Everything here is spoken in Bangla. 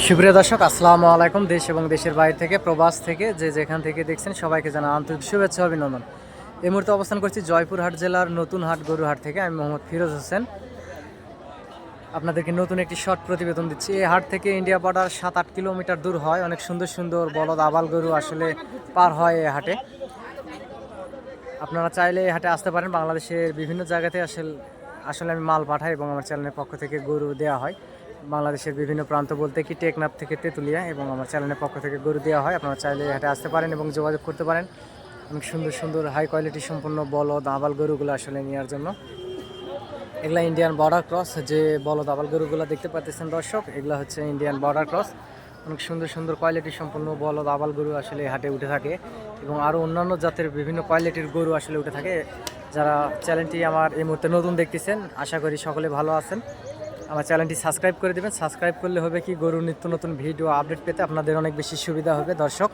সুপ্রিয় দর্শক, আসসালামু আলাইকুম। দেশ এবং দেশের বাইরে থেকে, প্রবাস থেকে, যে যেখান থেকে দেখছেন সবাইকে জানা আন্তরিক শুভেচ্ছা ও অভিনন্দন। এই মুহূর্তে অবস্থান করছি জয়পুরহাট জেলার নতুন হাট গরুহাট থেকে। আমি মোহাম্মদ ফিরোজ হোসেন আপনাদেরকে নতুন একটি শর্ট প্রতিবেদন দিচ্ছি। এই হাট থেকে ইন্ডিয়া বর্ডার 7-8 কিলোমিটার দূর হয়। অনেক সুন্দর সুন্দর বলদ আবাল গরু আসলে পার হয় এই হাটে। আপনারা চাইলে এই হাটে আসতে পারেন। বাংলাদেশের বিভিন্ন জায়গাতে আসলে আমি মাল পাঠাই এবং আমার চ্যানেলের পক্ষ থেকে গরু দেওয়া হয়। বাংলাদেশের বিভিন্ন প্রান্ত বলতে কি টেকনাফ থেকে তেঁতুলিয়া, এবং আমার চ্যানেলের পক্ষ থেকে গরু দেওয়া হয়। আপনারা চাইলে এই হাটে আসতে পারেন এবং যোগাযোগ করতে পারেন অনেক সুন্দর সুন্দর হাই কোয়ালিটি সম্পন্ন বলদ আবাল গরুগুলো আসলে নেওয়ার জন্য। এগুলা ইন্ডিয়ান বর্ডার ক্রস। যে বলদ আবাল গরুগুলো দেখতে পাচ্ছেন দর্শক, এগুলো হচ্ছে ইন্ডিয়ান বর্ডার ক্রস। অনেক সুন্দর সুন্দর কোয়ালিটি সম্পন্ন বলদ আবাল গরু আসলে হাটে উঠে থাকে, এবং আরও অন্যান্য জাতের বিভিন্ন কোয়ালিটির গরু আসলে উঠে থাকে। যারা চ্যানেলটি আমার এই মুহূর্তে নতুন দেখতেছেন, আশা করি সকলে ভালো আছেন। আমার চ্যানেলটি সাবস্ক্রাইব করে দেবেন। সাবস্ক্রাইব করলে হবে কি, গরুর নিত্য নতুন ভিডিও আপডেট পেতে আপনাদের অনেক বেশি সুবিধা হবে দর্শক।